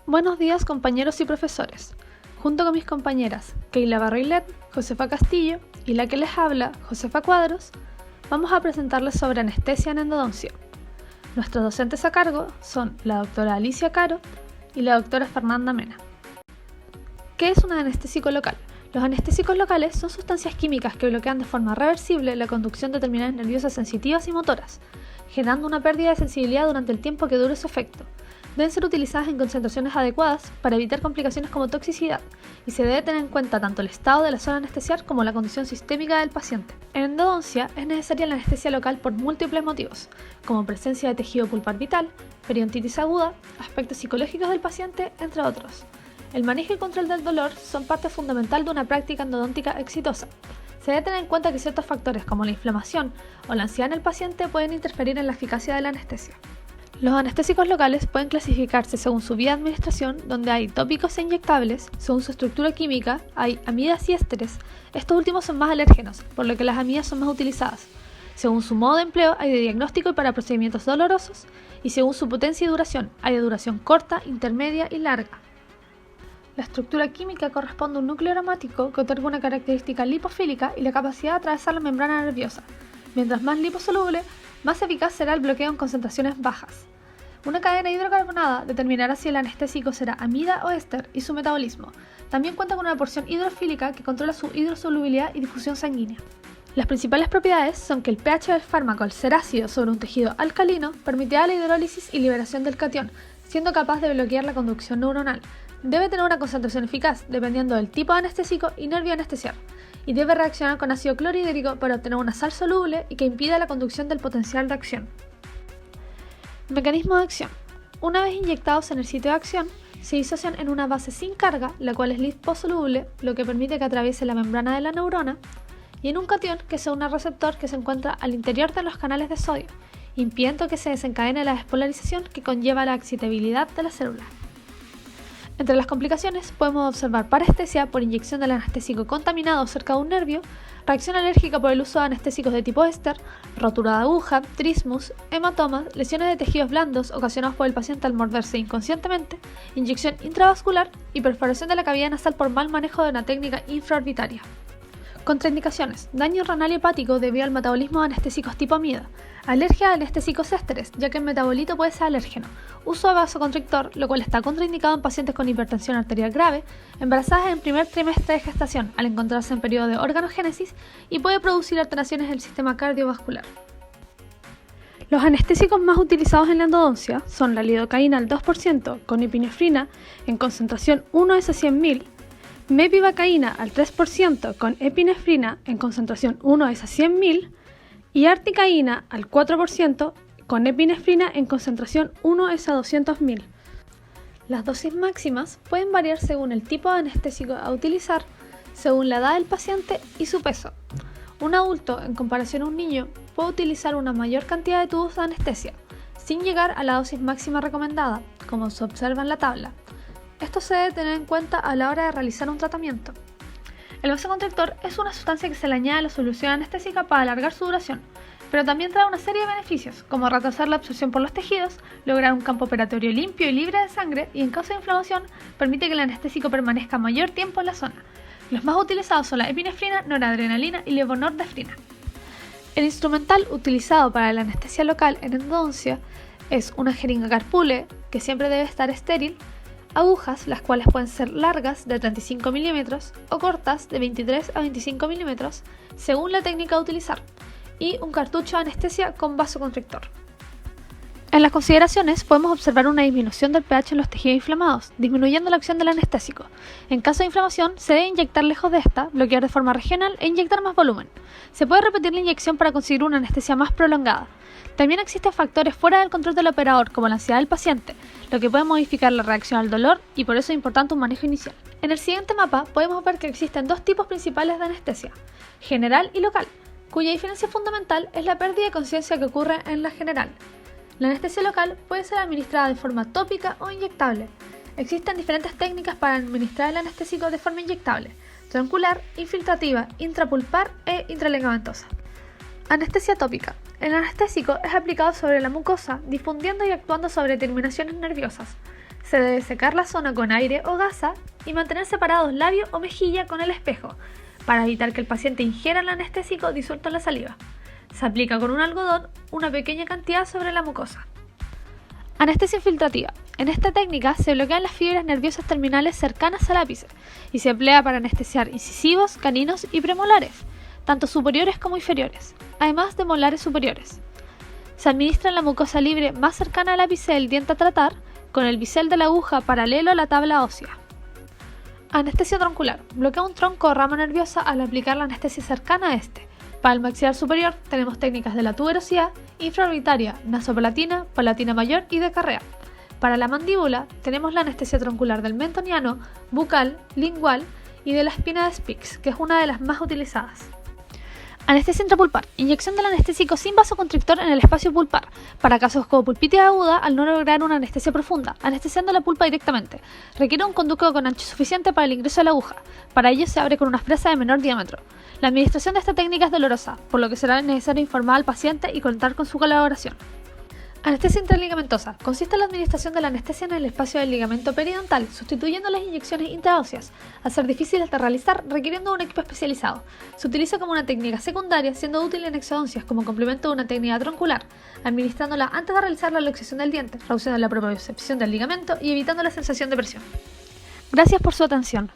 Buenos días, compañeros y profesores. Junto con mis compañeras Keila Barrilet, Josefa Castillo y la que les habla, Josefa Cuadros, vamos a presentarles sobre anestesia en endodoncia. Nuestros docentes a cargo son la doctora Alicia Caro y la doctora Fernanda Mena. ¿Qué es un anestésico local? Los anestésicos locales son sustancias químicas que bloquean de forma reversible la conducción de terminales nerviosas sensitivas y motoras, generando una pérdida de sensibilidad durante el tiempo que dure su efecto. Deben ser utilizadas en concentraciones adecuadas para evitar complicaciones como toxicidad y se debe tener en cuenta tanto el estado de la zona anestesiar como la condición sistémica del paciente. En endodoncia es necesaria la anestesia local por múltiples motivos, como presencia de tejido pulpar vital, periodontitis aguda, aspectos psicológicos del paciente, entre otros. El manejo y control del dolor son parte fundamental de una práctica endodóntica exitosa. Se debe tener en cuenta que ciertos factores como la inflamación o la ansiedad en el paciente pueden interferir en la eficacia de la anestesia. Los anestésicos locales pueden clasificarse según su vía de administración, donde hay tópicos e inyectables. Según su estructura química, hay amidas y ésteres. Estos últimos son más alérgenos, por lo que las amidas son más utilizadas. Según su modo de empleo, hay de diagnóstico y para procedimientos dolorosos, y según su potencia y duración, hay de duración corta, intermedia y larga. La estructura química corresponde a un núcleo aromático que otorga una característica lipofílica y la capacidad de atravesar la membrana nerviosa. Mientras más liposoluble, más eficaz será el bloqueo en concentraciones bajas. Una cadena hidrocarbonada determinará si el anestésico será amida o éster y su metabolismo. También cuenta con una porción hidrofílica que controla su hidrosolubilidad y difusión sanguínea. Las principales propiedades son que el pH del fármaco, al ser ácido sobre un tejido alcalino, permitirá la hidrólisis y liberación del catión, siendo capaz de bloquear la conducción neuronal. Debe tener una concentración eficaz, dependiendo del tipo de anestésico y nervio anestesiar, y debe reaccionar con ácido clorhídrico para obtener una sal soluble y que impida la conducción del potencial de acción. Mecanismo de acción. Una vez inyectados en el sitio de acción, se disocian en una base sin carga, la cual es liposoluble, lo que permite que atraviese la membrana de la neurona, y en un catión que se une al receptor que se encuentra al interior de los canales de sodio, impidiendo que se desencadene la despolarización que conlleva la excitabilidad de la célula. Entre las complicaciones podemos observar parestesia por inyección del anestésico contaminado cerca de un nervio, reacción alérgica por el uso de anestésicos de tipo éster, rotura de aguja, trismus, hematomas, lesiones de tejidos blandos ocasionados por el paciente al morderse inconscientemente, inyección intravascular y perforación de la cavidad nasal por mal manejo de una técnica infraorbitaria. Contraindicaciones: daño renal y hepático debido al metabolismo de anestésicos tipo amida, alergia a anestésicos ésteres, ya que el metabolito puede ser alérgeno, uso de vasoconstrictor, lo cual está contraindicado en pacientes con hipertensión arterial grave, embarazadas en el primer trimestre de gestación al encontrarse en periodo de organogénesis y puede producir alteraciones en el sistema cardiovascular. Los anestésicos más utilizados en la endodoncia son la lidocaína al 2% con epinefrina en concentración 1:100.000, mepivacaína al 3% con epinefrina en concentración 1:100.000 y articaína al 4% con epinefrina en concentración 1:200.000. Las dosis máximas pueden variar según el tipo de anestésico a utilizar, según la edad del paciente y su peso. Un adulto, en comparación a un niño, puede utilizar una mayor cantidad de tubos de anestesia, sin llegar a la dosis máxima recomendada, como se observa en la tabla. Esto se debe tener en cuenta a la hora de realizar un tratamiento. El vasoconstrictor es una sustancia que se le añade a la solución anestésica para alargar su duración, pero también trae una serie de beneficios, como retrasar la absorción por los tejidos, lograr un campo operatorio limpio y libre de sangre y en caso de inflamación permite que el anestésico permanezca mayor tiempo en la zona. Los más utilizados son la epinefrina, noradrenalina y levonortefrina. El instrumental utilizado para la anestesia local en endodoncia es una jeringa Carpule, que siempre debe estar estéril, agujas, las cuales pueden ser largas de 35 mm o cortas de 23 a 25 mm, según la técnica a utilizar, y un cartucho de anestesia con vasoconstrictor. En las consideraciones podemos observar una disminución del pH en los tejidos inflamados, disminuyendo la acción del anestésico. En caso de inflamación, se debe inyectar lejos de esta, bloquear de forma regional e inyectar más volumen. Se puede repetir la inyección para conseguir una anestesia más prolongada. También existen factores fuera del control del operador, como la ansiedad del paciente, lo que puede modificar la reacción al dolor y por eso es importante un manejo inicial. En el siguiente mapa podemos ver que existen dos tipos principales de anestesia, general y local, cuya diferencia fundamental es la pérdida de conciencia que ocurre en la general. La anestesia local puede ser administrada de forma tópica o inyectable. Existen diferentes técnicas para administrar el anestésico de forma inyectable: troncular, infiltrativa, intrapulpar e intraligamentosa. Anestesia tópica. El anestésico es aplicado sobre la mucosa, difundiendo y actuando sobre terminaciones nerviosas. Se debe secar la zona con aire o gasa y mantener separados labio o mejilla con el espejo, para evitar que el paciente ingiera el anestésico disuelto en la saliva. Se aplica con un algodón una pequeña cantidad sobre la mucosa. Anestesia infiltrativa. En esta técnica se bloquean las fibras nerviosas terminales cercanas al ápice y se emplea para anestesiar incisivos, caninos y premolares, tanto superiores como inferiores, además de molares superiores. Se administra en la mucosa libre más cercana al ápice del diente a tratar, con el bisel de la aguja paralelo a la tabla ósea. Anestesia troncular. Bloquea un tronco o rama nerviosa al aplicar la anestesia cercana a este. Para el maxilar superior tenemos técnicas de la tuberosidad, infraorbitaria, nasopalatina, palatina mayor y de carrea. Para la mandíbula tenemos la anestesia troncular del mentoniano, bucal, lingual y de la espina de Spix, que es una de las más utilizadas. Anestesia intrapulpar. Inyección del anestésico sin vasoconstrictor en el espacio pulpar, para casos como pulpitis aguda al no lograr una anestesia profunda, anestesiando la pulpa directamente. Requiere un conducto con ancho suficiente para el ingreso de la aguja. Para ello se abre con una fresa de menor diámetro. La administración de esta técnica es dolorosa, por lo que será necesario informar al paciente y contar con su colaboración. Anestesia interligamentosa. Consiste en la administración de la anestesia en el espacio del ligamento periodontal, sustituyendo las inyecciones intraóseas, al ser difíciles de realizar requiriendo un equipo especializado. Se utiliza como una técnica secundaria, siendo útil en exodoncias como complemento de una técnica troncular, administrándola antes de realizar la luxación del diente, reduciendo la propiocepción del ligamento y evitando la sensación de presión. Gracias por su atención.